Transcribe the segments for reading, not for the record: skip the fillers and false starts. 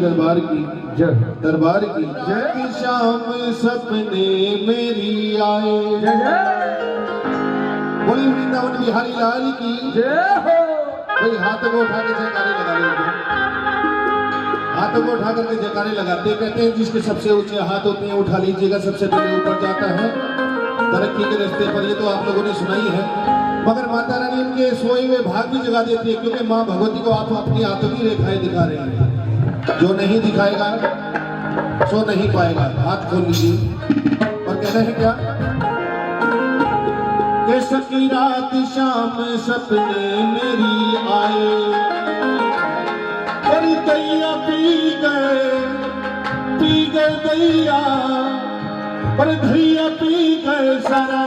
दरबार की जय, दरबार की जय। शाम सपने मेरी आए, बोली वृंदावन बिहारी लाल की जय हो। भाई हाथों को उठा के जयकारे लगा लेते, हाथों को उठा करके जयकारे लगाते, कहते हैं जिसके सबसे ऊंचे हाथ होते हैं उठा लीजिएगा, सबसे पहले ऊपर जाता है तरक्की के रास्ते पर। ये तो आप लोगों ने सुना ही है, मगर माता रानी उनके सोए हुए भाग भी जगा देती है, क्योंकि माँ भगवती को आप अपनी हाथों की रेखाएं दिखा रहे हैं। जो नहीं दिखाएगा सो नहीं पाएगा। हाथ खोल लीजिए और कहना है क्या कि सकी रात शाम सपने मेरी आए, और दैया पी गए दैया, पर धैया पी गए सारा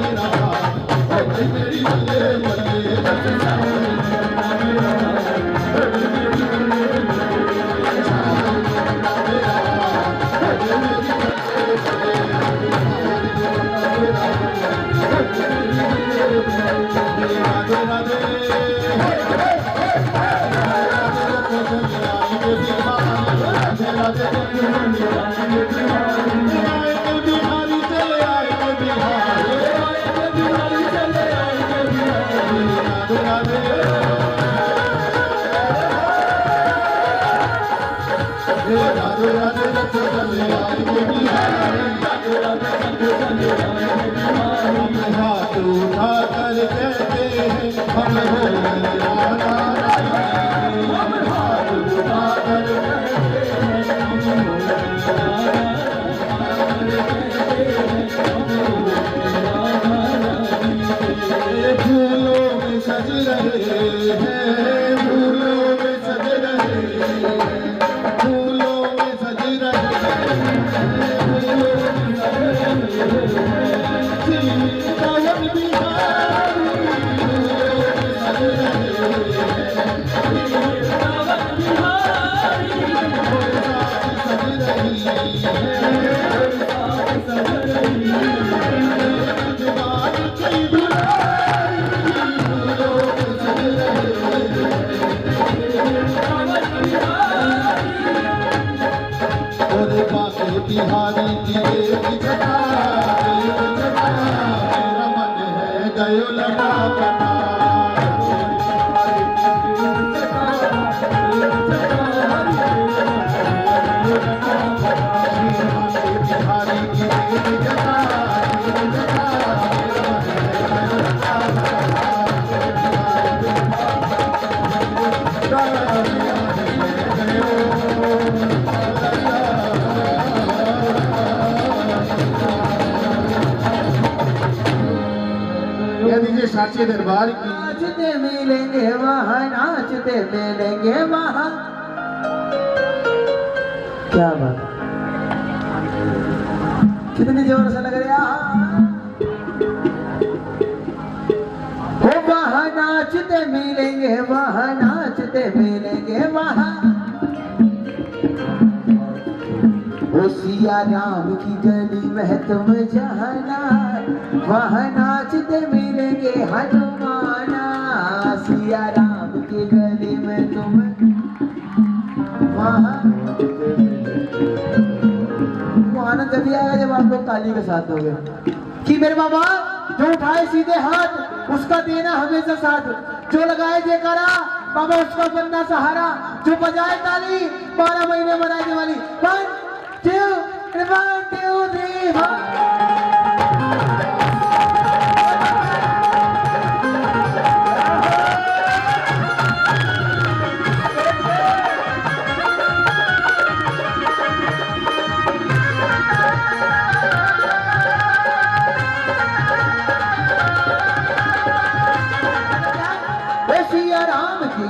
मेरा हाथ मेरी बल्ले बल्ले हाथ उठा कर कहते हैं हम हो हाथ उठा कर फूलों में सज रहे हैं फूलों में सज रहे हैं फूलों में सज रहे पवन बिहारी सज बिहारी की देवी जटा मेरा मन है गयो लटा पटा बिहारी की देवी जटा साचे दरबार की नाचते मिलेंगे वहाँ नाचते मिलेंगे वहाँ क्या बात कितनी जोर से लग रहा हो वहाँ नाचते मिलेंगे वहाँ नाचते मिलेंगे वहाँ ओ सिया राम की गली में तुम जाना वहाँ नाचते मिलेंगे हनुमाना सिया राम की गली में तुम वहाँ वो आनंद तभी आएगा जब आप लोग ताली के साथ दोगे कि मेरे बाबा जो उठाए सीधे हाथ उसका देना हमेशा साथ जो लगाए जयकारा बाबा उसका बनना सहारा जो बजाए ताली 12 महीने मनाने वाली 1 2 3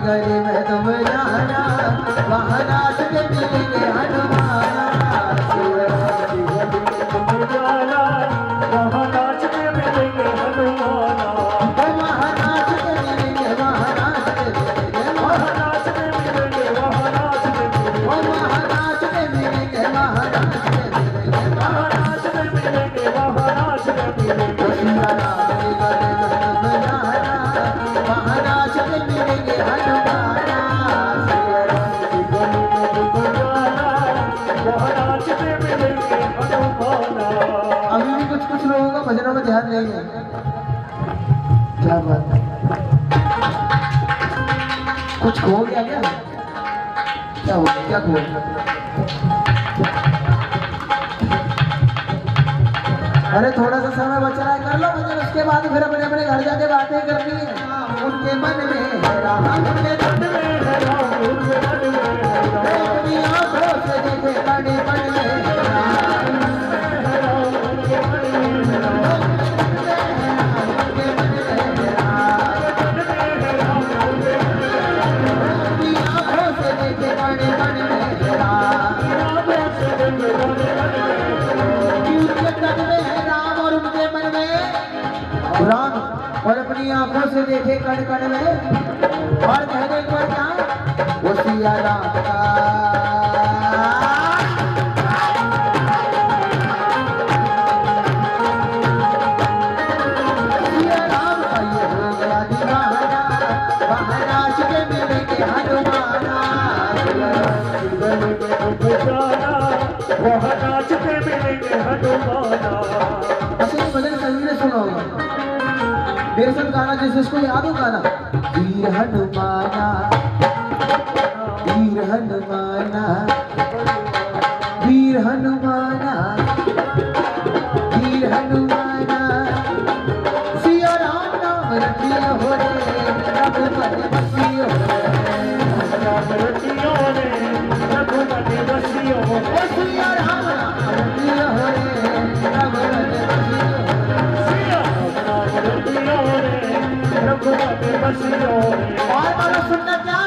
गली में तुम जाना वहाँ नाच के मिलेंगे हनुमाना तुम जाना वहाँ नाच के मिलेंगे हनुमाना वहाँ नाच के मिलेंगे वहाँ नाच के मिलेंगे वहाँ नाच के मिलेंगे वहाँ नाच के मिलेंगे वहाँ नाच के मिलेंगे वहाँ नाच के मिलेंगे वहाँ नाच के मिलेंगे वहाँ नाच के मिलेंगे वहाँ नाच के मिलेंगे अभी भी कुछ लोगों का भजनों में ध्यान नहीं है क्या बात है कुछ खो गया क्या हो गया क्या खो गया अरे थोड़ा सा समय बच रहा है कर लो भजन उसके बाद फिर अपने अपने घर जाके बातें करनी है उनके मन में है राम उनके मन में है राम उनके मन में है राम अपनी आंखों से देखे बड़े बड़े राम और अपनी आंखों से देखे कण कण में और कहने एक बार क्या वो सिया राम का सिया राम का ये हो गया दीवाना वहाँ नाच के मिलेंगे हनुमाना वहाँ नाच के मिलेंगे हनुमाना। अच्छा ये भजन सभी ने सुना होगा बेसन गाना जिसे इसको याद हो गाना वीर हनुमाना वीर हनुमाना वीर हनुमाना वीर हनुमाना सिया राम नाम रखियो हो रे रघुपति बसियो राम रतियों ने रघुपति बसियों ओ सिया राम नाम रखियो हो रे रघुपति बसियो रघुपति बसियों और वाला सुनना क्या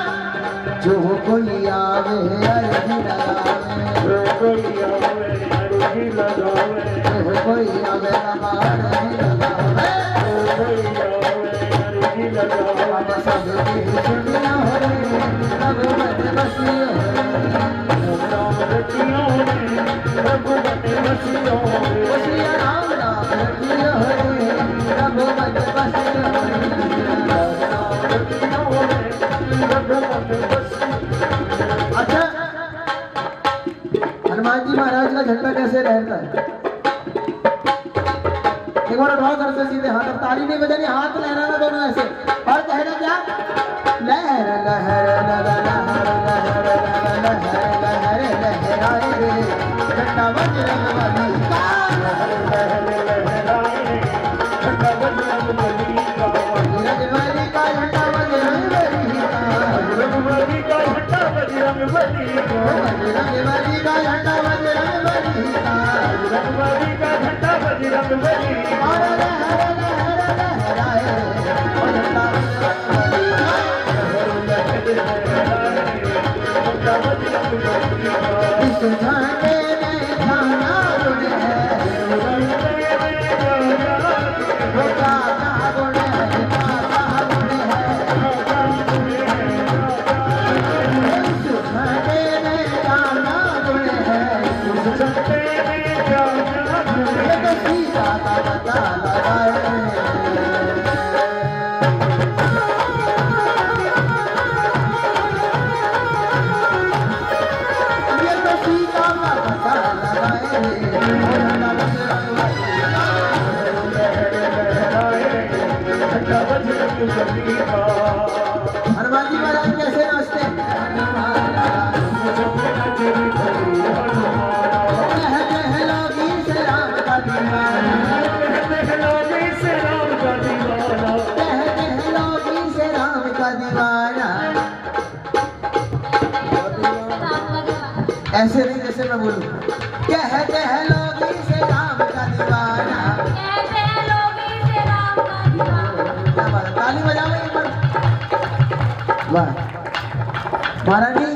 जो कोई आवे अर्जी लगावे जो कोई आवे अर्जी लगावे जो कोई आवे हमार नहीं लगावे जो कोई आवे अर्जी लगावे अब सब की सुनिया हो रे रघुपति बसियो राम रतियों ने रघुपति बसियों ओ सिया राम नाम रखियो हो रे रघुपति बसियो अच्छा हनुमान जी महाराज का झंडा कैसे रहता है एक बार उठाओ घर से सीधे हाथ अब ताली नहीं बजानी हाथ लहराना दोनों ऐसे और कहना क्या लहर लहर लहर लहर लहर लहर लहराए रे झंडा बजरंग बली का बजरंग बली का झंडा बजरंग बली का बजरंग बली का झंडा बजरंग बली का बजरंग बली का झंडा बजरंग बली का बजरंग बली का झंडा बजरंग बली का और लहर लहर लहराए और झंडा बजरंग बली का इस झंडे में खाना गुण है वो काका गुण है काका गुण है इस झंडे में खाना गुण है ये तो सीता का पता लगाए ये तो सीता का पता लगाए हनुमान जी महाराज कैसे नाचते हैं कह लोगी से राम का दीवाना कह लोगी से राम का दीवाना ऐसे नहीं जैसे मैं बोलूं कह लोगी से राम का दीवाना क्या बात है ताली बजाओ एक बार वाह महारानी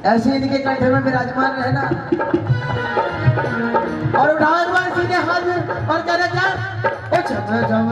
ऐसे ही इनके कंठ में विराजमान रहना और उठाओ एक बार सीधे हाथ और कहना क्या ओ झम झम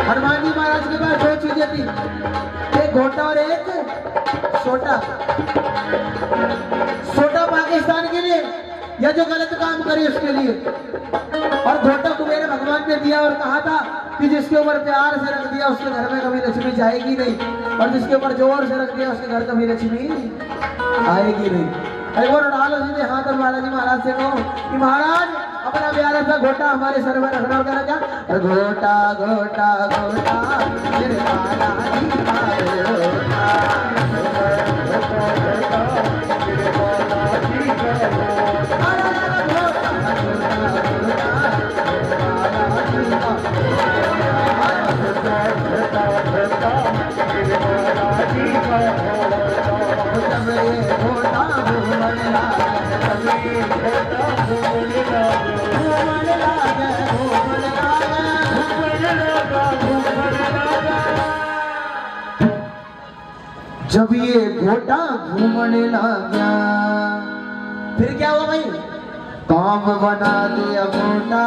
हनुमान जी महाराज के पास दो चीजें थी, एक घोटा और एक सोटा। सोटा पाकिस्तान के लिए या जो गलत काम करे उसके लिए। और घोटा कुबेर भगवान ने दिया और कहा था कि जिसके ऊपर प्यार से रख दिया उसके घर में कभी लक्ष्मी जाएगी नहीं, और जिसके ऊपर जोर से रख दिया उसके घर कभी लक्ष्मी आएगी नहीं। एक बार डालो सीधे हाथ और बालाजी महाराज से कहो कि महाराज अपना प्यारा सा घोटा हमारे सर में रखना होगा क्या? घोटा घोटा घोटा मेरे बालाजी का घोटा। जब ये घोटा घूमने लगा फिर क्या हुआ भाई? काम बना दिया घोटा।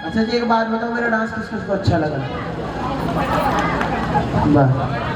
अच्छा जी, एक बात बताओ, मेरा डांस किस किस को अच्छा लगा? वाह।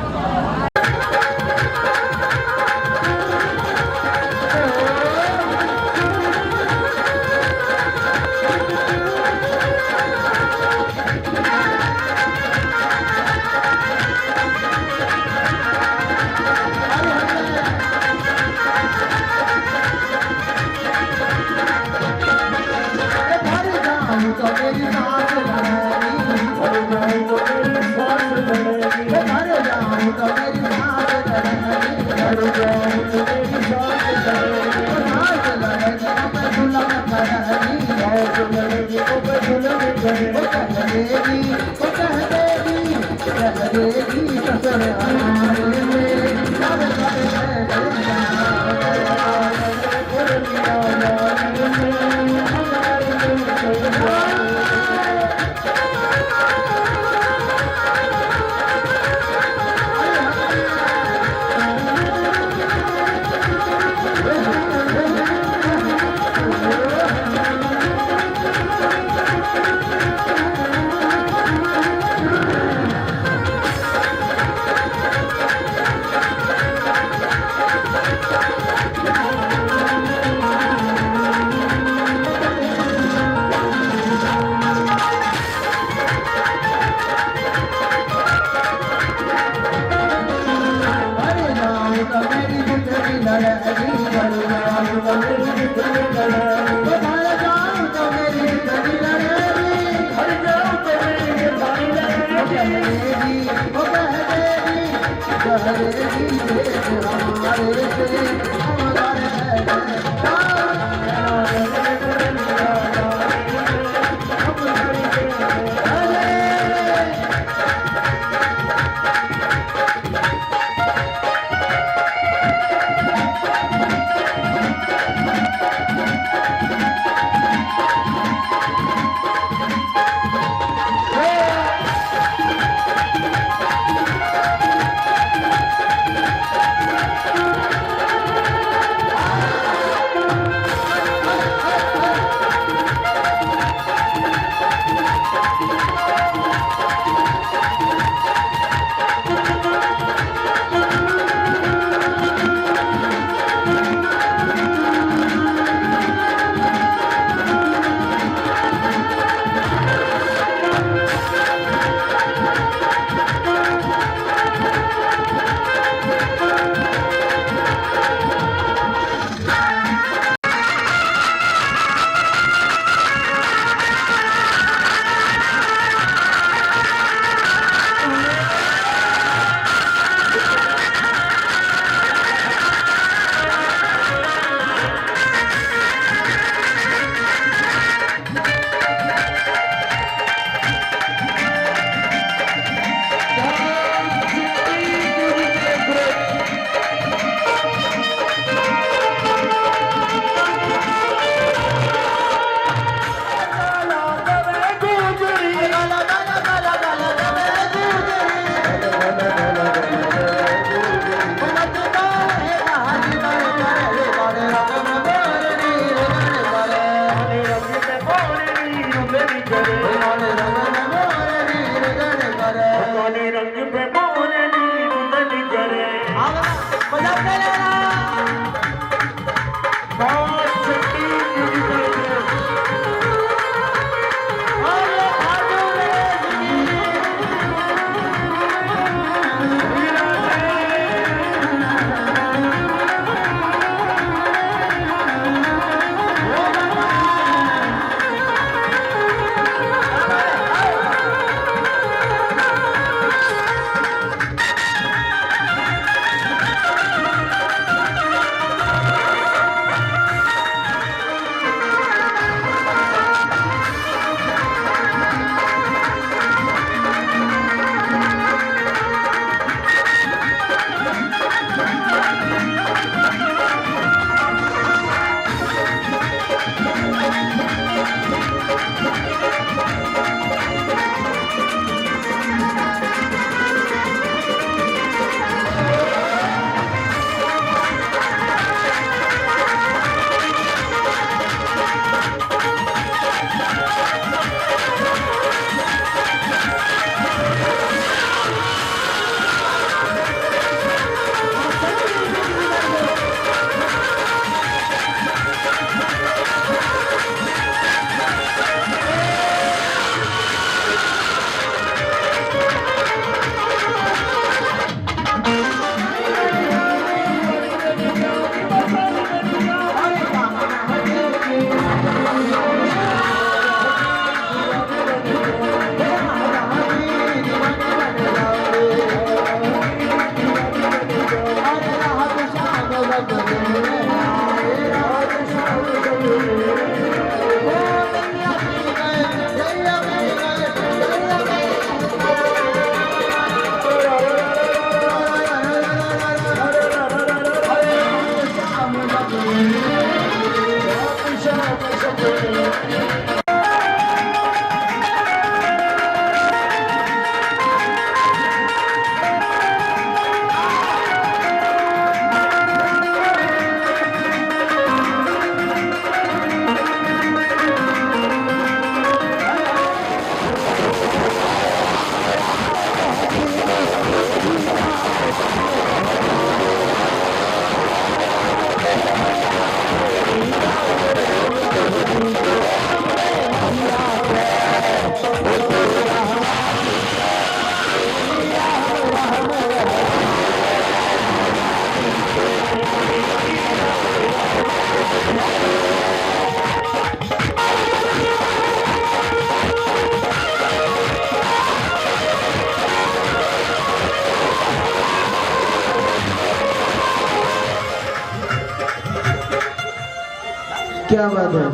क्या बात है,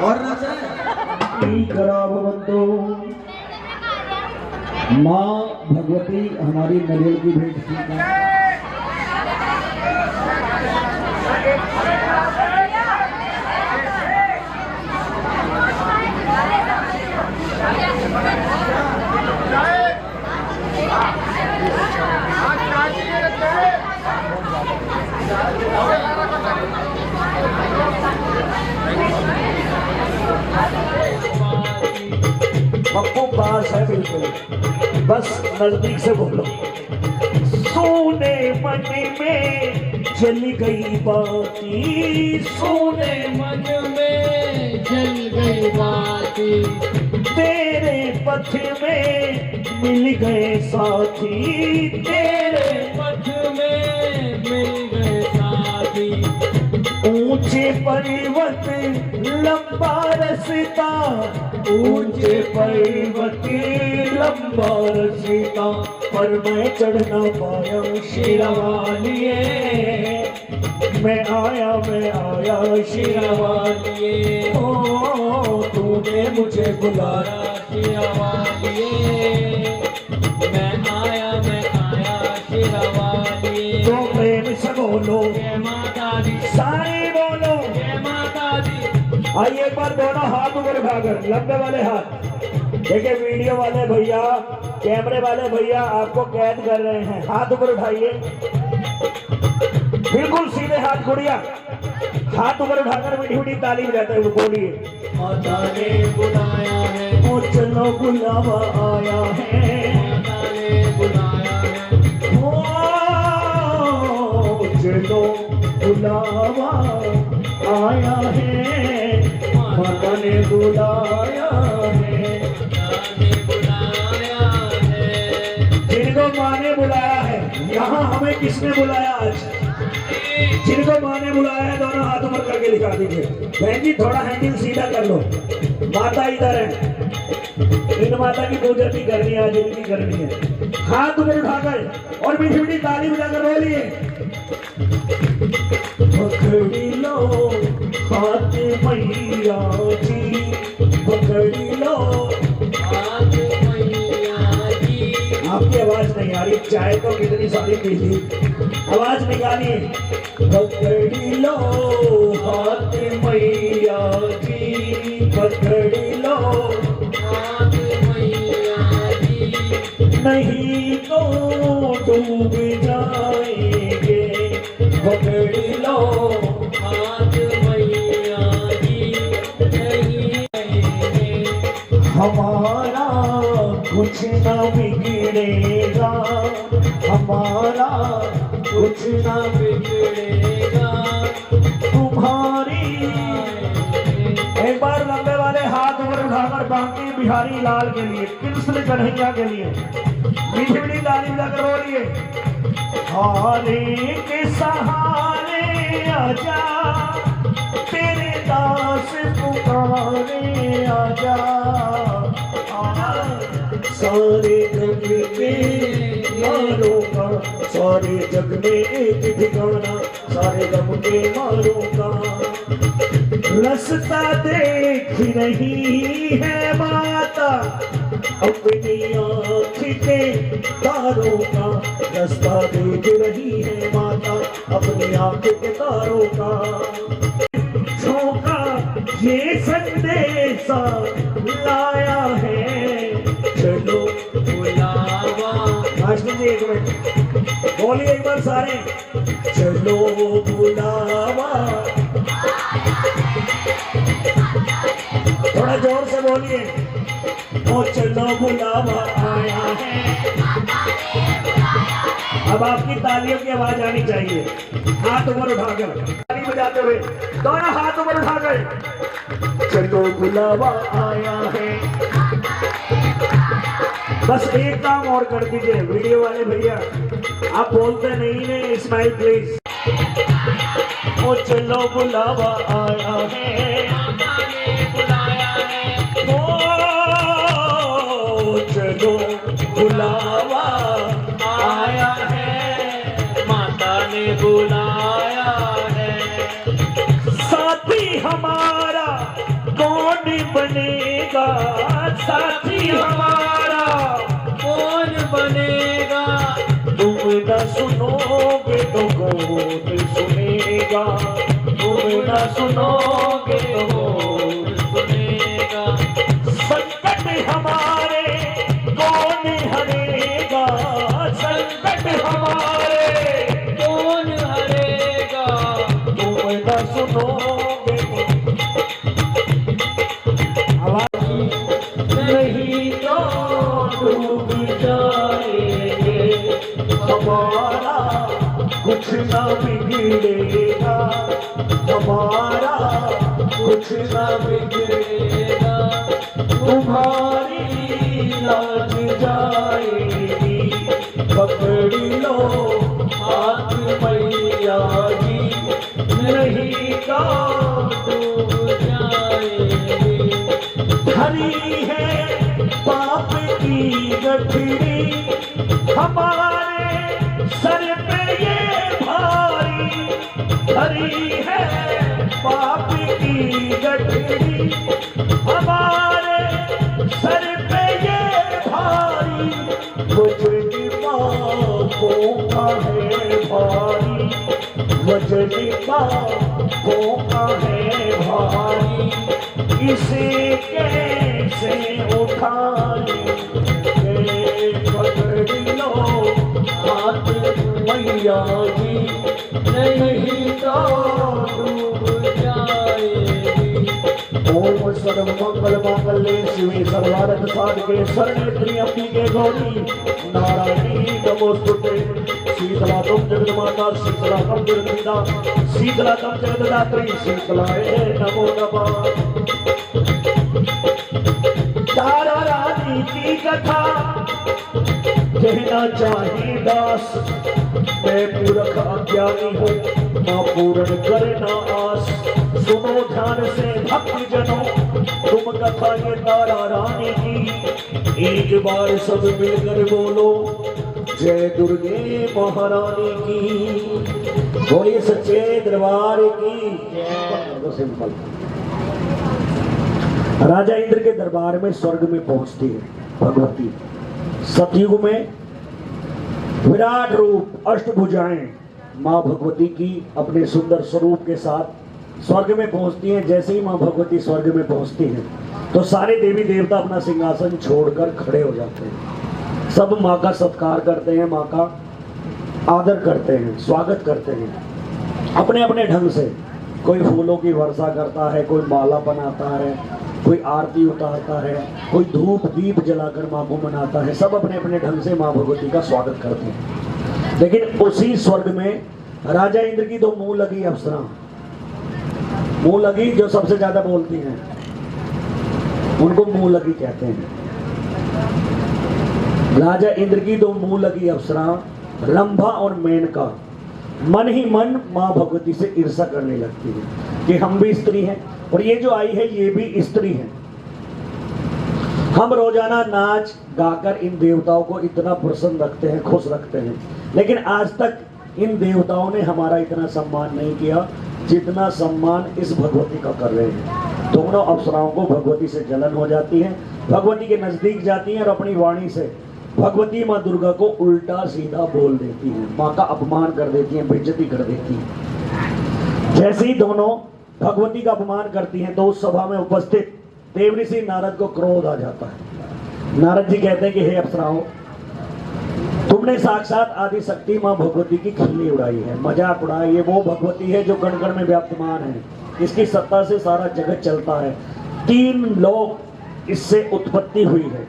और ना चाहे खराब बंदो माँ भगवती हमारी नारियल की भेंट स्वीकार। पप्पू पास है बिल्कुल, बस नजदीक से बोलो। सोने मन में जल गई बाती, सोने मन में जल गई बाती, तेरे पथ में मिल गए साथी, तेरे पथ में मिल गए साथी। ऊंचे पर्वत लंबा रास्ता, ऊंचे पर्वत लंबा रास्ता, पर मैं चढ़ ना पाया शेरवालिए, मैं आया शेरवालिए। ओ तूने मुझे बुलाया शेरवालिए, मैं आया शेरवालिए। तो प्रेम से बोलो जय माता दी, सारे बोलो जय माता दी। आइए एक बार दोनों हाथ ऊपर उठाकर, लंबे वाले हाथ। देखिए वीडियो वाले भैया, कैमरे वाले भैया आपको कैद कर रहे हैं, हाथ ऊपर उठाइए, बिल्कुल सीधे हाथ। गुड़िया हाथ ऊपर उठाकर मीठी मीठी ताली बजाते हुए बोलिए, माता ने बुलाया है, ओ चलो बुलावा आया है, माता ने बुलाया है, ओ चलो बुलावा आया है, माता ने बुलाया है, जिनको माँ ने बुलाया है। यहाँ हमें किसने बुलाया आज? जिनको माँ ने बुलाया है दोनों हाथ ऊपर करके दिखा दीजिए। बहन जी थोड़ा हैंडल सीधा कर लो, माता इधर है, इन माता की पूजा भी करनी है, आज इनकी करनी है। हाथ ऊपर उठाकर और मीठी मीठी ताली बजाकर बोलिए, पकड़ी लो हाथ मैया जी, पकड़ी लो हाथ मैया जी। आपकी आवाज नहीं आ रही, चाय तो कितनी सारी पी ली, आवाज निकालिए। पकड़ी लो हाथ मैया जी, पकड़ी लो हाथ मैया जी, नहीं तो डूब जाएंगे, पकड़ी लो हाथ मैया जी, नहीं हमारा कुछ ना बिगड़ेगा, हमारा कुछ ना बिगड़ेगा, तुम्हारी। एक बार लंबे वाले हाथ ऊपर उठाकर बांके बिहारी लाल के लिए, कृष्ण कन्हैया के लिए मीठी मीठी ताली बजाकर बोलिए, हारे के सहारे आजा, तेरे दास पुकारे आजा, सारे जग में मारों का, सारे जग में एक ठिकाना, सारे गम के मारों का। रास्ता देख रही है माता, अपनी आँख के तारों का, रास्ता देख रही है माता, अपनी आँख के तारों का। झोंका ये संदेशा लाया है, चलो बुलावा। मास्टर जी एक मिनट बोलिए एक बार सारे, चलो बुलावा। थोड़ा जोर से बोलिए, ओ चलो बुलावा आया है। अब आपकी तालियों की आवाज आनी चाहिए, हाथ ऊपर उठाकर ताली बजाते हुए, दोनों हाथ ऊपर उठाकर, चलो बुलावा आया है। बस एक काम और कर दीजिए वीडियो वाले भैया, आप बोलते नहीं ने, स्माइल प्लीज। ओ चलो बुलावा आया है, ओ चलो बुलावा आया है, माता ने बुलाया है। साथी हमारा कौन बनेगा, साथी हमारा कौन बनेगा, तुम न सुनोगे तो कौन सुनेगा, तुम न सुनोगे तो कौन सुनेगा। संकट हमारे कौन हरेगा, संकट हमारे कौन हरेगा, तुम न सुनोगे आवाज नहीं तो डूब जाएंगे, हमारा कुछ ना बिगड़ेगा, हमारा कुछ ना बिगड़ेगा, तुम्हारी लाज जाएगी, पकड़ लो हाथ मैया जी, नहीं तो डूब जाएगी। हरी है पाप की गठरी, हमारे सर पे ये भारी, हरी है पाप की गठरी, हमारे सर पे ये भारी, वजन पापों का है भारी, वजन पापों का है भारी, इसे कैसे उठाएं, पकड़ लो हाथ मैया जी, नहीं तो डूब जाएगी। ओम सर्वमंगल मांगल्ये शिवे सर्वार्थ साधके शरण्ये त्र्यंबके गौरी नारायणी नमोस्तुते। शीतला तुम जगन्माता, शीतला तुम जगन्माता, शीतला तुम जगन्दात्री, शीतलाय नमो नमः। तारा रानी की कथा कहना चाहे दास, मैं मूर्ख अज्ञानी हूँ, माँ पूर्ण करना आस। सुनो ध्यान से भक्त जनों, तुम कथा ये तारा रानी की, एक बार सब मिलकर बोलो जय दुर्गे महारानी की। बोलिए सच्चे दरबार की जय। सिंपल। राजा इंद्र के दरबार में स्वर्ग में पहुंचती है भगवती। सतयुग में विराट रूप अष्टभुजाएं माँ भगवती की अपने सुंदर स्वरूप के साथ स्वर्ग में पहुंचती हैं। जैसे ही माँ भगवती स्वर्ग में पहुंचती हैं तो सारे देवी देवता अपना सिंहासन छोड़कर खड़े हो जाते हैं। सब माँ का सत्कार करते हैं, माँ का आदर करते हैं, स्वागत करते हैं अपने अपने ढंग से। कोई फूलों की वर्षा करता है, कोई माला बनाता है, कोई आरती उतारता है, कोई धूप दीप जलाकर माँ को मनाता है। सब अपने अपने ढंग से माँ भगवती का स्वागत करते हैं। लेकिन उसी स्वर्ग में राजा इंद्र की दो मुंह लगी अप्सरा, मुंह लगी जो सबसे ज्यादा बोलती हैं, उनको मुंह लगी कहते हैं। राजा इंद्र की दो मुंह लगी अप्सरा रंभा और मेनका मन ही मन माँ भगवती से ईर्ष्या करने लगती है कि हम भी स्त्री हैं और ये जो आई है ये भी स्त्री है। हम रोजाना नाच गाकर इन देवताओं को इतना प्रसन्न रखते हैं, खुश रखते हैं, लेकिन आज तक इन देवताओं ने हमारा इतना सम्मान नहीं किया जितना सम्मान इस भगवती का कर रहे हैं। दोनों अप्सराओं को भगवती से जलन हो जाती है, भगवती के नजदीक जाती हैं और अपनी वाणी से भगवती माँ दुर्गा को उल्टा सीधा बोल देती है, माँ का अपमान कर देती है, बेइज्जती कर देती है। जैसे ही दोनों भगवती का अपमान करती हैं तो उस सभा में उपस्थित देवऋषि नारद को क्रोध आ जाता है। नारद जी कहते हैं कि हे अप्सराओं, तुमने साक्षात आदि शक्ति मां भगवती की खिल्ली उड़ाई है, मजाक उड़ाया। ये वो भगवती है जो गण गण में व्याप्तमान है, इसकी सत्ता से सारा जगत चलता है, 3 लोक इससे उत्पत्ति हुई है।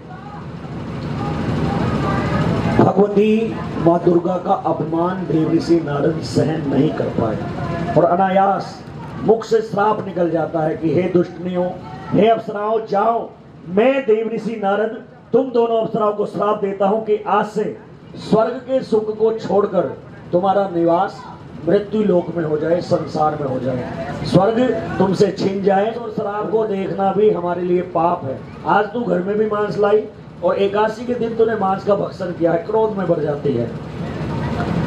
भगवती मां दुर्गा का अपमान देवऋषि नारद सहन नहीं कर पाए और अनायास मुख से श्राप निकल जाता है कि हे दुष्टनियों, हे अप्सराओं, जाओ, मैं देवऋषि नारद तुम दोनों अप्सराओं को श्राप देता हूं कि आज से स्वर्ग के सुख को छोड़कर तुम्हारा निवास मृत्यु लोक में हो जाए, संसार में हो जाए, स्वर्ग तुमसे छिन जाए। और श्राप को देखना भी हमारे लिए पाप है। आज तू घर में भी मांस लाई और एकादशी के दिन तूने मांस का भक्षण किया है, क्रोध में बढ़ जाती है।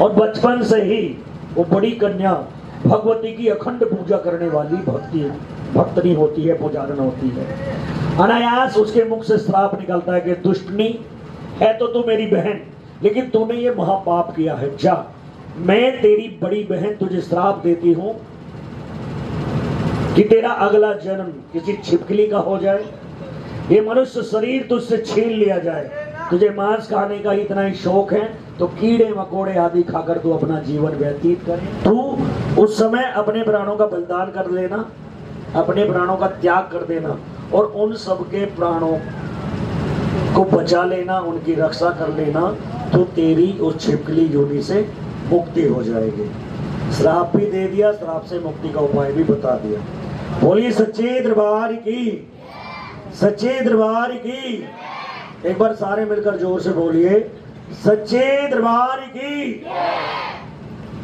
और बचपन से ही वो बड़ी कन्या भगवती की अखंड पूजा करने वाली भक्तनी होती है, पुजारन होती है। अनायास उसके मुख से श्राप निकलता है कि दुष्टनी है तो तू मेरी बहन, लेकिन तूने ये महापाप किया है। जा, मैं तेरी बड़ी बहन तुझे श्राप देती हूं कि तेरा अगला जन्म किसी छिपकली का हो जाए, ये मनुष्य शरीर तुझसे छीन लिया जाए। तुझे मांस खाने का इतना ही शौक है तो कीड़े मकोड़े आदि खाकर तू अपना जीवन व्यतीत करे। तू उस समय अपने प्राणों का बलिदान कर लेना, अपने प्राणों का त्याग कर देना और उन सबके प्राणों को बचा लेना, उनकी रक्षा कर लेना, तो तेरी उस छिपकली योनि से मुक्ति हो जाएगी। श्राप भी दे दिया, श्राप से मुक्ति का उपाय भी बता दिया। बोलिए सच्चे दरबार की, सच्चे दरबार की। एक बार सारे मिलकर जोर से बोलिए, सच्चे दरबार की।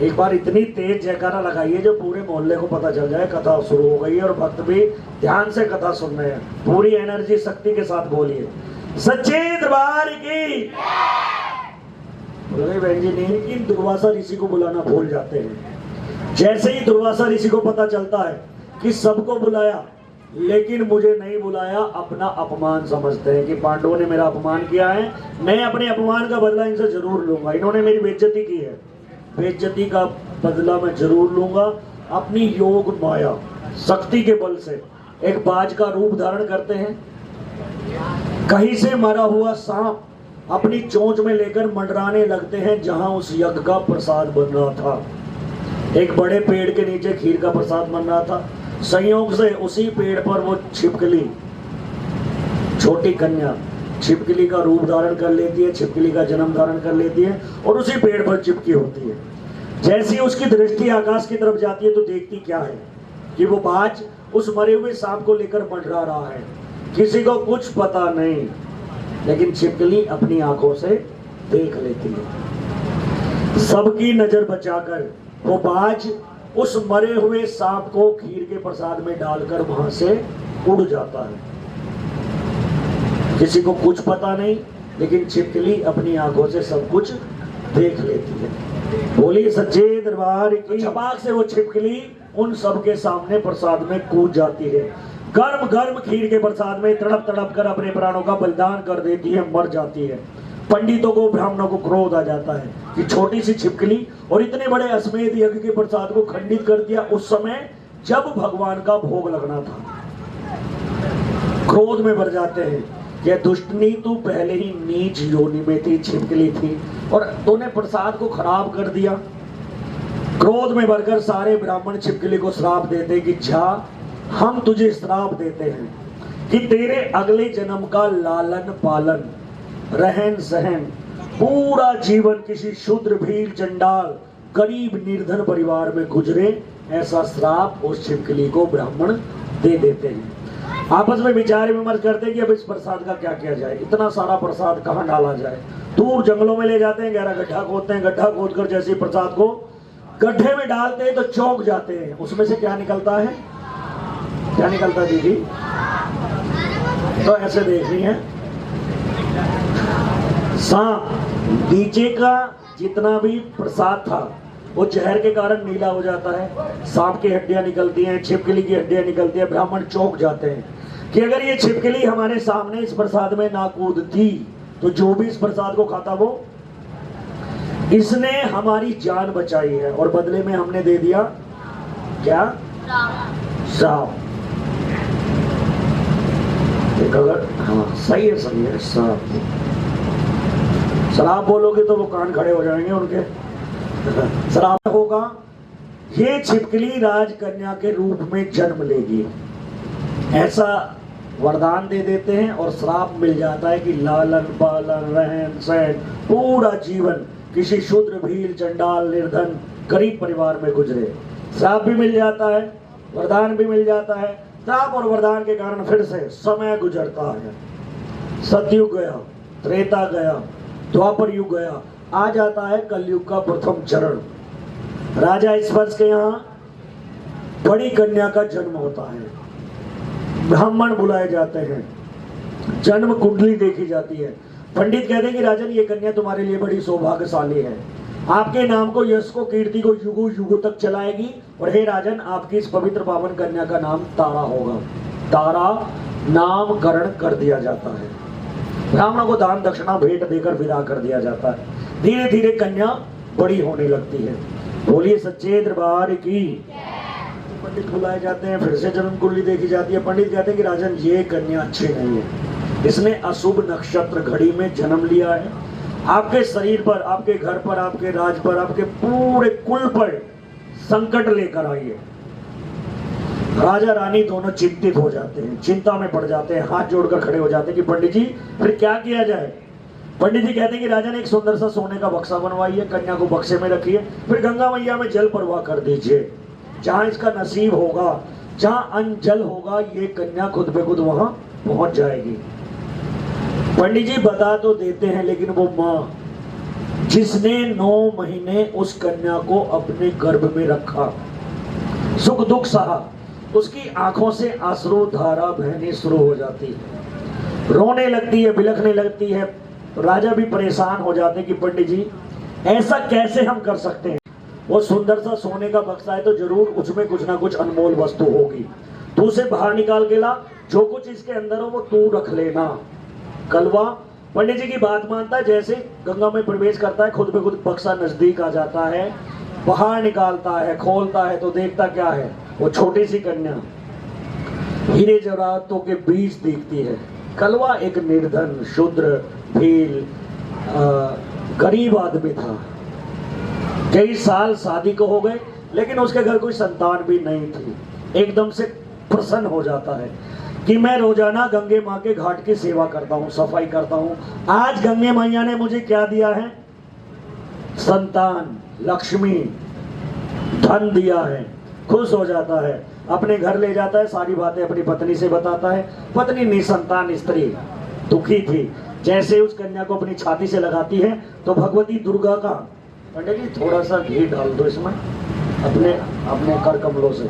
एक बार इतनी तेज जयकारा लगाइए जो पूरे मोहल्ले को पता चल जाए कथा शुरू हो गई है और भक्त भी ध्यान से कथा सुन रहे हैं। पूरी एनर्जी शक्ति के साथ बोलिए, सच्चे दरबार की। बहन जी नहीं कि दुर्वासा ऋषि को बुलाना भूल जाते हैं। जैसे ही दुर्वासा ऋषि को पता चलता है कि सबको बुलाया लेकिन मुझे नहीं बुलाया, अपना अपमान समझते हैं कि पांडवों ने मेरा अपमान किया है, मैं अपने अपमान का बदला इनसे जरूर लूंगा। इन्होंने मेरी बेइज्जती की है, बेइज्जती का बदला मैं जरूर लूंगा। अपनी योग माया शक्ति के बल से एक बाज का रूप धारण करते हैं। कहीं से मरा हुआ सांप अपनी चोंच में लेकर मंडराने लगते हैं जहां उस यज्ञ का प्रसाद बन रहा था। एक बड़े पेड़ के नीचे खीर का प्रसाद बन रहा था। संयोग से उसी पेड़ पर वो छिपकली, छोटी कन्या छिपकली का रूप धारण कर लेती है, छिपकली का जन्म धारण कर लेती है और उसी पेड़ पर चिपकी होती है। जैसी उसकी दृष्टि आकाश की तरफ जाती है तो देखती क्या है कि वो बाज उस मरे हुए सांप को लेकर मंडरा रहा है। किसी को कुछ पता नहीं, लेकिन छिपकली अपनी आंखों से देख लेती है। सबकी नजर बचाकर वो बाज उस मरे हुए सांप को खीर के प्रसाद में डालकर वहां से उड़ जाता है। किसी को कुछ पता नहीं, लेकिन छिपकली अपनी आंखों से सब कुछ देख लेती है। बोली सच्चे दरबार की। छपाक से वो छिपकली उन सबके सामने प्रसाद में कूद जाती है। गर्म गर्म खीर के प्रसाद में तड़प तड़प कर अपने प्राणों का बलिदान कर देती है, मर जाती है। पंडितों को, ब्राह्मणों को क्रोध आ जाता है कि छोटी सी छिपकली और इतने बड़े अश्वमेध यज्ञ के प्रसाद को खंडित कर दिया उस समय जब भगवान का भोग लगना था। क्रोध में भर जाते हैं कि दुष्टनी, तू पहले ही नीच योनि में थी, छिपकली थी और तूने प्रसाद को खराब कर दिया। क्रोध में भरकर सारे ब्राह्मण छिपकली को श्राप देते कि जा, हम तुझे श्राप देते हैं कि तेरे अगले जन्म का लालन पालन, रहन सहन, पूरा जीवन किसी शूद्र, भील, चंडाल, गरीब, निर्धन परिवार में गुजरे, ऐसा श्राप उस छिपकली को ब्राह्मण दे देते हैं। आपस में विचार विमर्श करते हैं कि अब इस प्रसाद का क्या किया जाए, इतना सारा प्रसाद कहाँ डाला जाए। दूर जंगलों में ले जाते हैं, गहरा गड्ढा खोदते हैं, गड्ढा खोद कर जैसे प्रसाद को गड्ढे में डालते हैं तो चौंक जाते हैं। उसमें से क्या निकलता है, क्या निकलता है दीदी? तो ऐसे देख रही है, सांप नीचे का जितना भी प्रसाद था वो जहर के कारण नीला हो जाता है। सांप की हड्डियां निकलती हैं, छिपकली की हड्डियां निकलती हैं। ब्राह्मण चौंक जाते हैं कि अगर ये छिपकली हमारे सामने इस प्रसाद में ना कूदती तो जो भी इस प्रसाद को खाता वो, इसने हमारी जान बचाई है और बदले में हमने दे दिया क्या? साफ। एक अगर हाँ सही है साफ। शराब बोलोगे तो वो कान खड़े हो जाएंगे उनके। शराब होगा, ये छिपकली राजकन्या के रूप में जन्म लेगी, ऐसा वरदान दे देते हैं और श्राप मिल जाता है कि लालन पालन रहन सहन पूरा जीवन किसी शूद्र भील चंडाल निर्धन गरीब परिवार में गुजरे। श्राप भी मिल जाता है, वरदान भी मिल जाता है। श्राप और वरदान के कारण फिर से समय गुजरता है। सतयुग गया, त्रेता गया, द्वापर युग गया, आ जाता है कलयुग का प्रथम चरण। राजा स्पर्श के यहाँ बड़ी कन्या का जन्म होता है, ब्राह्मण बुलाए जाते हैं, जन्म कुंडली देखी जाती है। पंडित कहते हैं कि राजन ये कन्या तुम्हारे लिए बड़ी सौभाग्यशाली है, आपके नाम को यश को कीर्ति को युगों युगों तक चलाएगी, और हे राजन आपकी इस पवित्र पावन कन्या का नाम तारा होगा। तारा नामकरण कर दिया जाता है, ब्राह्मणों को दान दक्षिणा भेंट देकर विदा कर दिया जाता है। धीरे धीरे कन्या बड़ी होने लगती है। बोलिए सच्चे दरबार की। पंडित बुलाए जाते हैं, फिर से जन्म कुंडली देखी जाती है। पंडित कहते हैं कि राजन ये कन्या अच्छी नहीं है, इसने अशुभ नक्षत्र घड़ी में जन्म लिया है, आपके शरीर पर, आपके घर पर, आपके राज पर, आपके पूरे कुल पर संकट लेकर आई है। राजा रानी दोनों चिंतित हो जाते हैं, चिंता में पड़ जाते हैं, हाथ जोड़कर खड़े हो जाते हैं कि पंडित जी फिर क्या किया जाए। पंडित जी कहते हैं कि राजा ने एक सुंदर सा सोने का बक्सा बनवाइए, कन्या को बक्से में रखिए, फिर गंगा मैया में जल प्रवाह कर दीजिए। जहां इसका नसीब होगा, जहां अन्न जल होगा, ये कन्या खुद पे खुद वहां पहुंच जाएगी। पंडित जी बता तो देते हैं, लेकिन वो माँ जिसने 9 महीने उस कन्या को अपने गर्भ में रखा, सुख दुख सहा, उसकी आंखों से आंसू धारा बहनी शुरू हो जाती है, रोने लगती है, बिलखने लगती है। राजा भी परेशान हो जाते कि पंडित जी ऐसा कैसे हम कर सकते हैं। वो सुंदर सा सोने का बक्सा है तो जरूर उसमें कुछ ना कुछ अनमोल वस्तु होगी, तू उसे बाहर निकाल के ला, जो कुछ इसके अंदर हो वो तू रख लेना। कलवा पंडित जी की बात मानता है, जैसे गंगा में प्रवेश करता है खुद पे खुद बक्सा नजदीक आ जाता है, बाहर निकालता है, खोलता है तो देखता क्या है, वो छोटी सी कन्या हीरे जवाहरातों के बीच दिखती है। कलवा एक निर्धन शूद्र भील गरीब आदमी था, कई साल शादी को हो गए लेकिन उसके घर कोई संतान भी नहीं थी। एकदम से प्रसन्न हो जाता है कि मैं रोजाना गंगे माँ के घाट की सेवा करता हूँ, सफाई करता हूँ, आज गंगे मैया ने मुझे क्या दिया है, संतान, लक्ष्मी, धन दिया है। खुश हो जाता है, अपने घर ले जाता है, सारी बातें अपनी पत्नी से बताता है। पत्नी निसंतान स्त्री दुखी थी, जैसे उस कन्या को अपनी छाती से लगाती है तो भगवती दुर्गा का, पंडित जी थोड़ा सा घी डाल दो इसमें, अपने अपने कर कमलों से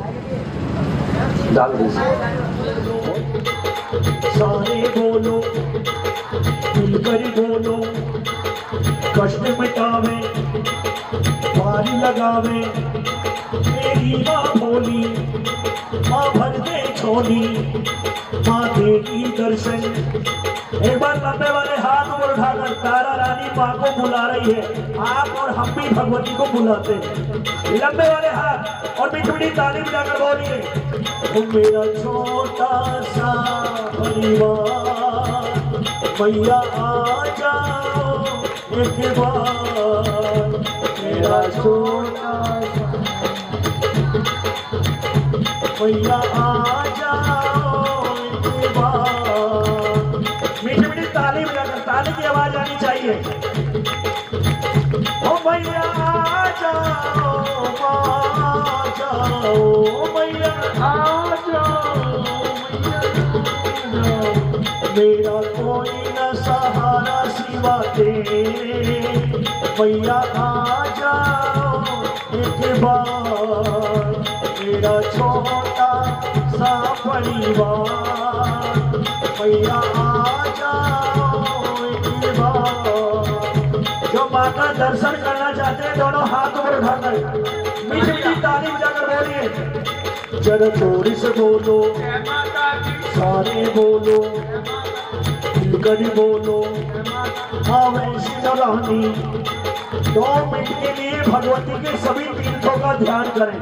डाल दीजिए। सारे बोलो मिलकर बोलो, कष्ट मिटावे पारी लगावे, मेरी माँ बोली माँ भर दे छोली, माँ देगी दर्शन। एक बार लंबे वाले हाथ ऊपर उठाकर तारा रानी माँ को बुला रही है, आप और हम भी भगवती को बुलाते हैं। लंबे वाले हाथ और मीठी ताली बजाकर बोलिए, ओ मेरा छोटा सा परिवार, मैया आ जाओ एक बार, मेरा छोटा सा मैया आ जाओ एक बार। मीठी मीठी ताली बजाकर, ताली की आवाज आनी चाहिए। ओ मैया आ जाओ, आ जाओ मैया आ जाओ, मेरा कोई न सहारा सिवा तेरे, मैया आ जाओ एक बार, मेरा छोटा सा परिवार, मैया आ जाओ एक बार। जो माँ का दर्शन करना चाहते हैं दोनों हाथ ऊपर उठाकर मीठी मीठी ताली बजाकर बोलिए, जरा जोरी से बोलो, सारे बोलो, मिलकर बोलो, हाँ वैसी रानी। 2 मिनट के लिए भगवती के सभी तीर्थों का ध्यान करें।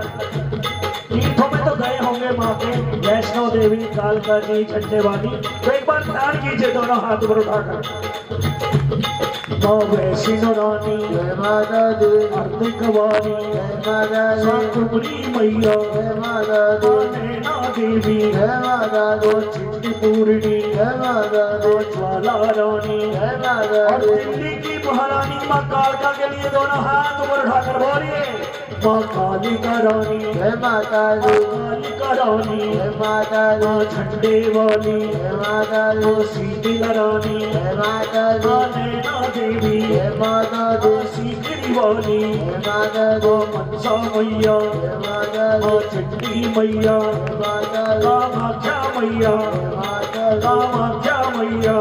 तीर्थों में तो गए होंगे। होंगे माँ के वैष्णो देवी, कालका जी, झंडे वाली। तो एक बार ध्यान कीजिए दोनों हाथ ऊपर उठाकर। माँ वैष्णो रानी जय माता दी, कार्तिक वाणी जय माता दी, साकुमरी मैया जय माता दी, नैना देवी जय माता दी, चिंती पूर्णी जय माता दी, ज्वाला रानी जय माता और दी, दिल्ली की महारानी माँ कालका के लिए दोनों हाथ ऊपर उठाकर बोलिए। माँ कालिका रानी, जय माता दी, कालिका रानी, जय माता दी, माँ झंडे वाली, जय माता दी, माँ शीतला रानी, जय माता दी, माँ नैना देवी, जय माता दी, माँ सीकरी वाली, जय माता दी, माँ मनसा मैया, जय माता दी, माँ चंडी मैया, जय माता दी, कामाख्या मैया, जय माता दी, कामाख्या मैया,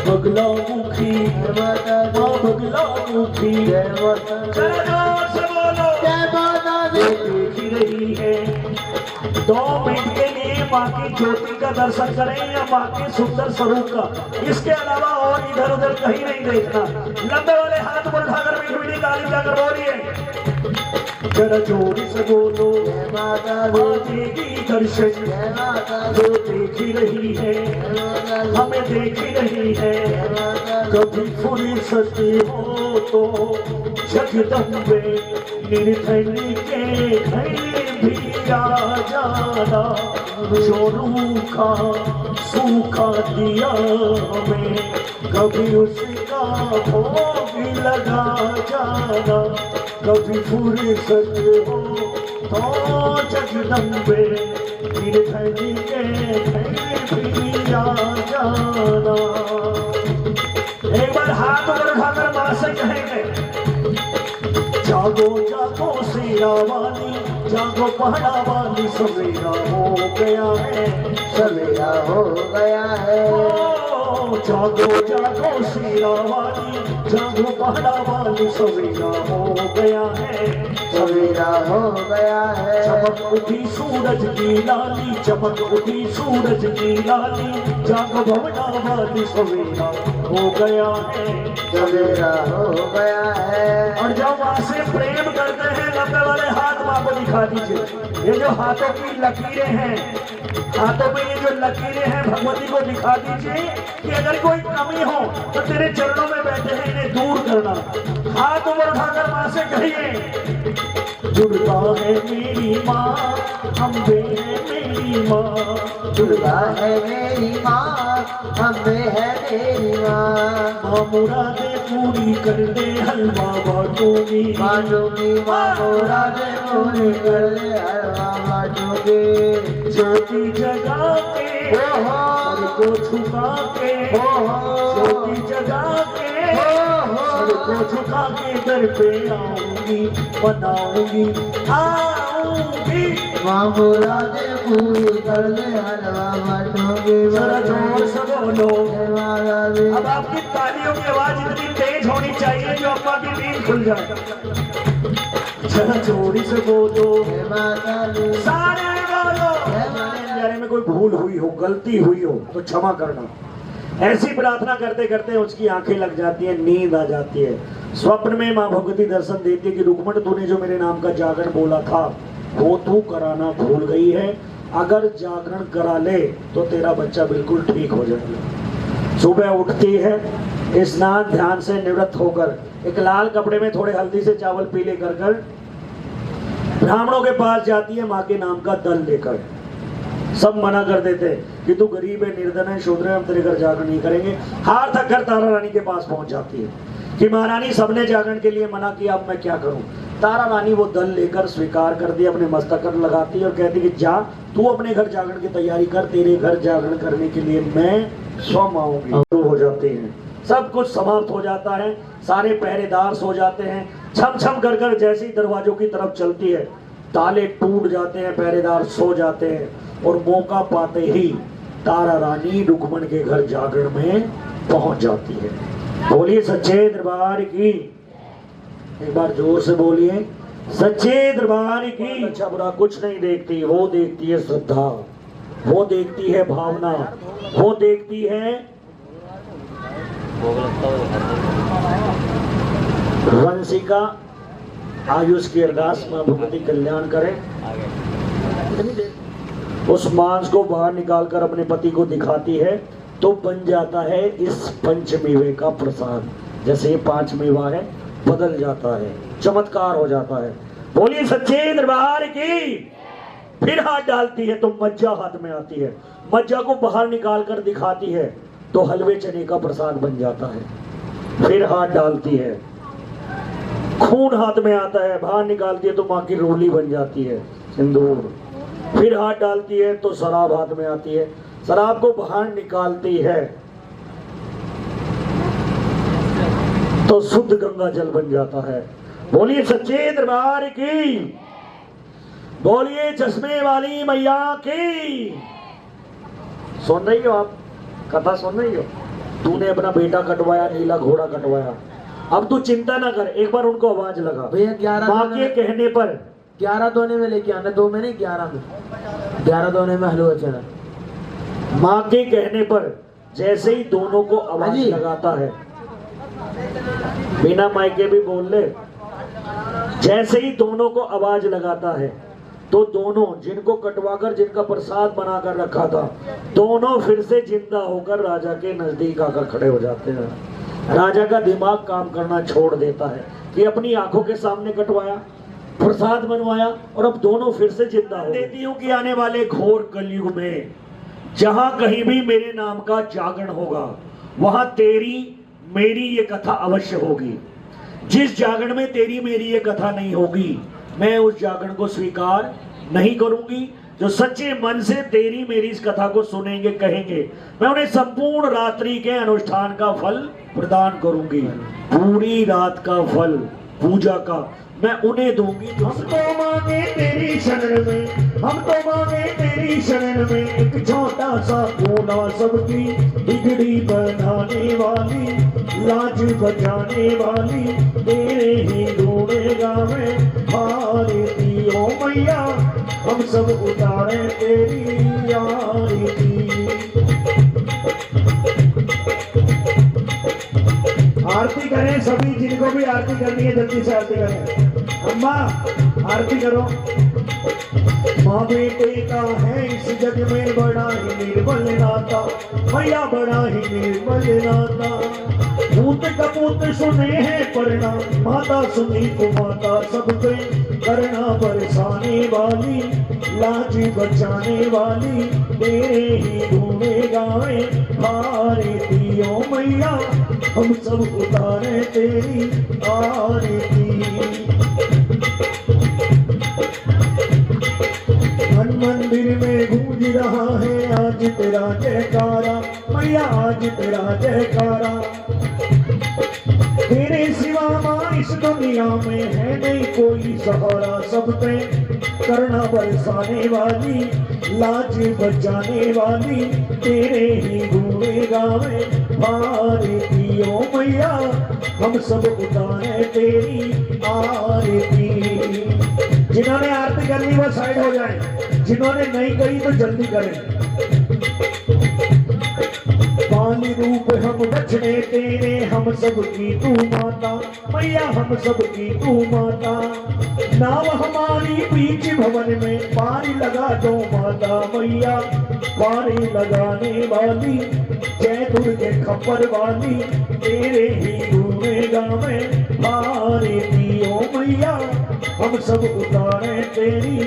बगला मुखी, जय माता दी, माँ बगला मुखी, जय माता दी, जरा जोर से बोलो। जय माता दी। देख ही रही है 2 मिनट के लिए माँ की ज्योति का दर्शन करें या माँ के सुंदर स्वरूप का, इसके अलावा और इधर उधर कहीं नहीं देखना। लंबे वाले हाथ पर उठाकर मीठी मीठी ताली जाकर बोलिए। जरा जोर से बोलो। जय माता माँ दी, देगी दर्शन, जय माता दी, जो देख ही रही है, जय माता दी, हमें देख ही रही है। जय माता दी, कभी फुर्सत हो तो जगदम्बे निर्धन के घर भी आ जाना, जो रूखा सूखा दिया हमें कभी उसका भोग लगा जाना। कभी फुर्सत हो तो जगदम्बे निर्धन के घर भी आ जाना। एक बार हाथ ऊपर उठाकर मां से कहेंगे। जागो जागो शेरा वाली, जागो पहाड़ा वाली, सवेरा हो गया है, सवेरा हो गया है, ओ, जागो जागो शेरा वाली, जागो पहाड़ा वाली, सवेरा हो गया है, सवेरा हो गया है, चमक उठी सूरज की लाली, चमक उठी सूरज की लाली, जागो भवना वाली, सवेरा हो गया है, सवेरा हो गया है। और जब माँ से प्रेम करते हैं लंबे वाले हाथ माँ को दिखा दीजिए। ये जो हाथों की लकीरें हैं, हाथों में ये जो लकीरें हैं भगवती को दिखा दीजिए कि अगर कोई कमी हो तो तेरे चरणों में बैठे हैं, इन्हें दूर करना। हाथ ऊपर उठाकर माँ से कहिए। दुर्गा है मेरी माँ, अम्बे है मेरी माँ, दुर्गा है मेरी माँ, अम्बे है मेरी माँ, माँ मुरादे पूरी कर दे, हलवा बांटूंगी, बाटूंगी माँ मुरादे पूरी कर दे, हलवा बाटूंगी। ज्योति जगा के सर को झुका के, ज्योति जगा के सर को झुका के दर पे आऊंगी, बनाऊंगी, आऊंगी। माँ मुरादे पूरी कर दे, हलवा बाटूंगी। जरा जोर से बोलो। जय माता दी, अब आपकी तालियों की आवाज इतनी तेज होनी चाहिए जो अम्मा की नींद खुल जाए। जरा जोरी से बोलो। जय माता दी, सारे बोलो। जाने में कोई भूल हुई हो, गलती हुई हो तो क्षमा करना। ऐसी प्रार्थना करते करते उसकी आंखें लग जाती है, नींद आ जाती है। स्वप्न में माँ भगवती दर्शन देती है कि रुक्मण तूने जो मेरे नाम का जागरण बोला था वो तू कराना भूल गई है, अगर जागरण करा ले तो तेरा बच्चा बिल्कुल ठीक हो जाएगा। सुबह उठती है, स्नान ध्यान से निवृत्त होकर एक लाल कपड़े में थोड़े हल्दी से चावल पीले कर कर ब्राह्मणों के पास जाती है, माँ के नाम का दल लेकर। सब मना कर देते कि तू गरीब है, निर्धन है, शूद्र है, हम तेरे घर जागरण नहीं करेंगे। हार थक कर तारा रानी के पास पहुंच जाती है कि महारानी सबने जागरण के लिए मना किया, अब मैं क्या करूं। तारा रानी वो दल लेकर स्वीकार कर दिया, अपने मस्तक पर लगाती है और कहती कि जा तू अपने घर जागरण की तैयारी कर, तेरे घर जागरण करने के लिए मैं स्वयं आऊंगी। शुरू हो जाते हैं, सब कुछ समाप्त हो जाता है, सारे पहरेदार सो जाते हैं। छम छम कर कर जैसे ही दरवाजों की तरफ चलती है, ताले टूट जाते हैं, पहरेदार सो जाते हैं और मौका पाते ही तारा रानी रुक्मण के घर जागरण में पहुंच जाती है। बोलिए सच्चे दरबार की, एक बार जोर से बोलिए सच्चे दरबार की। अच्छा बुरा कुछ नहीं देखती, वो देखती है श्रद्धा, वो देखती है भावना, वो देखती है वंशिका। आयुष की अरदास मां भगवती कल्याण करे। उस मांस को बाहर निकालकर अपने पति को दिखाती है तो बन जाता है इस पंचमेवे का प्रसाद। जैसे ये 5 मेवा है बदल जाता है, चमत्कार हो जाता है। बोलिए सच्चे दरबार की। फिर हाथ डालती है तो मज्जा हाथ में आती है, मज्जा को बाहर निकाल कर दिखाती है तो हलवे चने का प्रसाद बन जाता है। फिर हाथ डालती है, खून हाथ में आता है, बाहर निकालती है तो माँ की रोली बन जाती है, सिंदूर। फिर हाथ डालती है तो शराब हाथ में आती है, शराब को बाहर निकालती है तो शुद्ध गंगा जल बन जाता है। बोलिए सच्चे दरबार की। बोलिए चश्मे वाली मैया की। सुन रही हो आप? कथा सुन रही हो? तूने अपना बेटा कटवाया, नीला घोड़ा कटवाया, अब तू चिंता ना कर, एक बार उनको आवाज लगा भैया 11 माँ के कहने पर। 11 दोने में लेके आना, 2 में नहीं 11 में, 11 दोने में हलवा चना। माँ के कहने पर जैसे ही दोनों को आवाज लगाता है, बिना मायके भी बोल ले, जैसे ही दोनों को आवाज लगाता है तो दोनों जिनको कटवाकर जिनका प्रसाद बनाकर रखा था, दोनों फिर से जिंदा होकर राजा के नजदीक आकर खड़े हो जाते हैं। राजा का दिमाग काम करना छोड़ देता है कि अपनी आंखों के सामने कटवाया, प्रसाद बनवाया और अब दोनों फिर से जिंदा हो। देती हूँ कि आने वाले घोर कलयुग में जहां कहीं भी मेरे नाम का जागरण होगा, वहां तेरी मेरी ये कथा अवश्य होगी। जिस जागरण में तेरी मेरी ये कथा नहीं होगी, मैं उस जागरण को स्वीकार नहीं करूंगी। जो सच्चे मन से तेरी मेरी इस कथा को सुनेंगे, कहेंगे, मैं उन्हें संपूर्ण रात्रि के अनुष्ठान का फल प्रदान करूंगी। पूरी रात का फल पूजा का मैं उन्हें दूंगी। हम तो मांगे तेरी शरण में, हम तो मांगे तेरी शरण में, एक छोटा सा कोना सबकी बिगड़ी बनाने वाली, लाज बचाने वाली, तेरे ही ढूंढे गावे आरती ओ मैया, हम सब उतारे तेरी आरती। आरती करें सभी, जिनको भी आरती करनी है जल्दी से आरती करें। अम्मा आरती करो। माँ बेटे का है इस जग में बड़ा ही निर्मल नाता, मैया बड़ा ही निर्मल नाता। पूत कपूत सुने हैं परिणाम, माता सुनी को माता सब पे करना बरसाने वाली, लाज बचाने वाली, तेरे ही ढूंढे गावे आरती ओ मैया, हम सब उतारे तेरी आरती। मन मंदिर में गूंज रहा है आज तेरा जयकारा, मैया आज तेरा जयकारा। तेरे सिवा मां इस दुनिया में है नहीं कोई सहारा, सब पे करना बरसाने वाली, लाज बचाने वाली, तेरे ही ढूंढे गावे आरती ओ मैया, हम सब उतारे तेरी आरती। जिन्होंने आरती करनी वो साइड हो जाए, जिन्होंने नहीं करी तो जल्दी करें। पानी रूप हम बचने तेरे, हम सब की तू माता, मैया हम सब की तू माता। नाव हमारी बीच भवन में पारी लगा दो माता, मैया पारी लगाने वाली, जय दुर्गे खप्पर वाली, तेरे ही ढूंढे गावे आरती ओ मैया, हम सब उतारे तेरी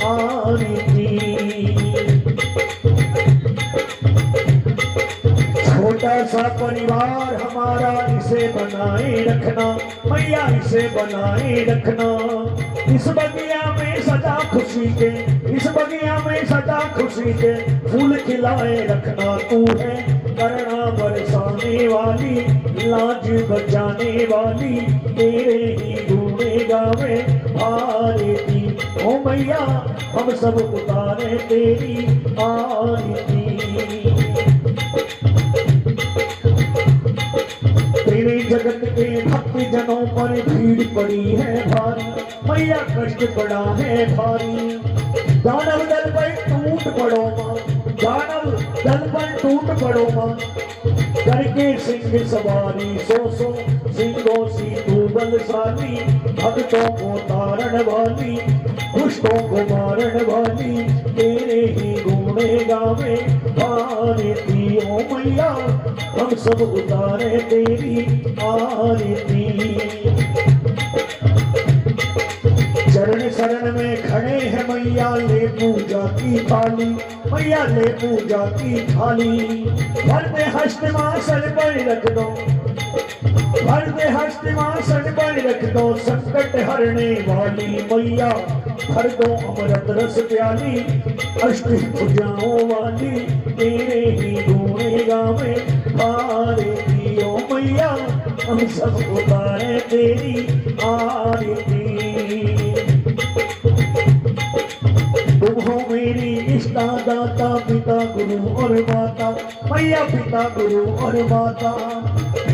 आरती। छोटा सा परिवार हमारा इसे बनाए रखना, मैया इसे बनाए रखना। इस बगिया में सदा खुशी के, इस बगिया में सदा खुशी के फूल खिलाए रखना। तू है करना बरसाने वाली, लाज बचाने वाली, तेरे ही ढूंढे गावे आरती ओ मैया, हम सब उतारे तेरी आरती। तेरे जगत के भक्त जनों पर भीड़ पड़ी है भारी, मैया कष्ट पड़ा है भारी। दानव दल पर टूट पड़ो माँ, दानव दल पर टूट पड़ो माँ, करके सिंह सवारी, सो सिंहों सी तू बलशाली, भक्तों को तारण वाली, दुष्टों को मारन वाली तेरे ही गुणे गावे आरती ओ मैया हम सब उतारे तेरी आरती। चरण शरण में खड़े हैं मैया ले पूजा की थाली, मैया ले पूजा की थाली। भर दे हस्तमासन पर रख दो, भर दे हस्तमासन पर रख दो संकट हरने वाली मैया। भर दो अमृत रस प्याली अष्टभुजाओं वाली तेरे ही गुण गावे आरती ओ मैया हम सब उतारे तेरी आरती। तुम हो मेरी इष्टा दाता पिता गुरु और माता, मैया पिता गुरु और माता।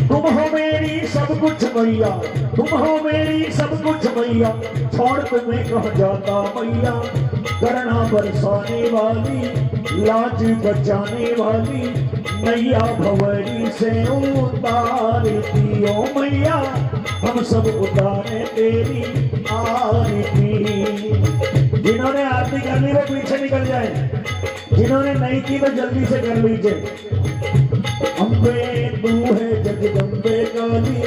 तुम हो मेरी सब कुछ मैया, तुम हो मेरी सब कुछ मैया, छोड़ तुम्हें कह जाता मैया। करना बरसाने वाली लाज बचाने वाली मैया भंवरी से उतारती ओ मैया हम सब उतारे तेरी आरती। जिन्होंने आरती करनी वो पीछे निकल जाए, जिन्होंने नहीं की तो जल्दी से कर लीजिए। अम्बे तू है जगदम्बे काली,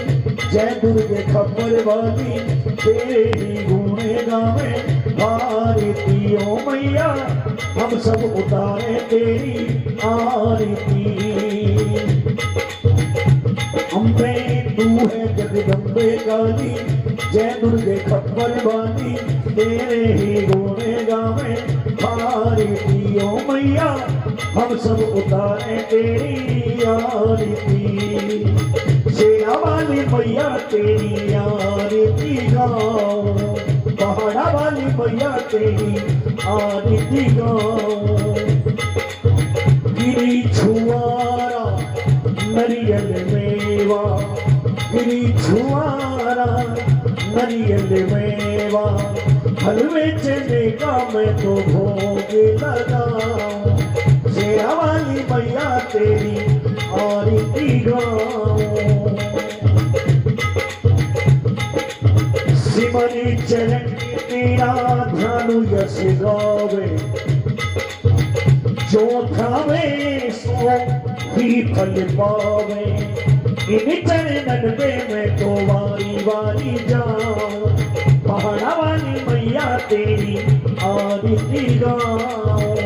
जय दुर्गे खबर वाली तेरे ही गुणे गावे आरती ओ मैया हम सब उतारे तेरी आरती। अम्बे तू है जगदम्बे काली, जय दुर्गे खबर वाली तेरे ही गुणे गावे आरती ओ मैया हम सब उतारे तेरी आरती। शेरा वाली मैया तेरी आरती गाओ, पहाड़ा वाली मैया तेरी आरती गाओ। गिरी छुआरा नरियल मेवा, गिरी छुआरा नरियल मेवा, हलवे चने का मैं तो भोग लगाऊं। शेरा वाली मैया तेरी आरती गाऊं। सिमरी चरण तेरा ध्यानु यश गावे, जो ध्यावे सो ही फल पावे। इन चरणन पे मैं तो वारी वारी जाऊं, पहाड़ा वाली मैया तेरी आरती गाऊं।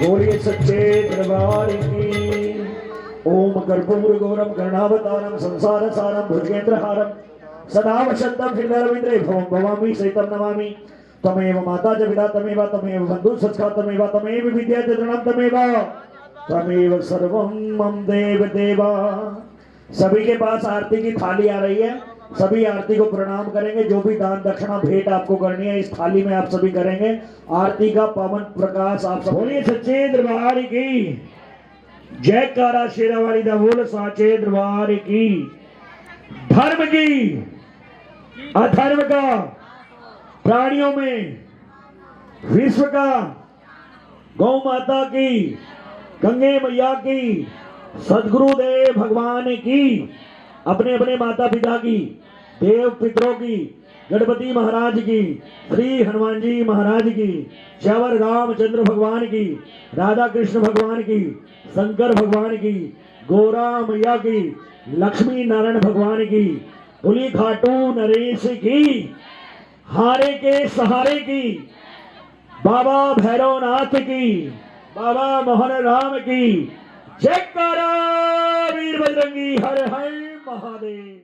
बोलिए सच्चे दरबार की। ओम कर्पूर गौरम कर्णावतारम संसार सारम भुजगेंद्रहारम सदा वसंतम हृदयरविंद्रे भवं भवामि सहितं नमामि। तमेव माता च पिता तमेव तमेव बंधु सखा तमेव तमेव विद्या च तृणं तमेव तमेव सर्वं मम देव देवा। सभी के पास आरती की थाली आ रही है, सभी आरती को प्रणाम करेंगे। जो भी दान दक्षिणा भेंट आपको करनी है इस थाली में आप सभी करेंगे। आरती का पवन प्रकाश आप सब बोलिए सच्चे दरबार की जयकारा। शेरावाली दा बोल साचे दरबार की। धर्म की अधर्म का, प्राणियों में विश्व का, गौ माता की, गंगे मैया की, सदगुरुदेव भगवान की, अपने अपने माता पिता की, देव पितरों की, गणपति महाराज की, श्री हनुमान जी महाराज की, श्यावर रामचंद्र भगवान की, राधा कृष्ण भगवान की, शंकर भगवान की, गोरा मैया की, लक्ष्मी नारायण भगवान की, पुली खाटू नरेश की, हारे के सहारे की, बाबा भैरवनाथ की, बाबा मोहन राम की। जयकारा वीर बजरंगी हर हर महादेव।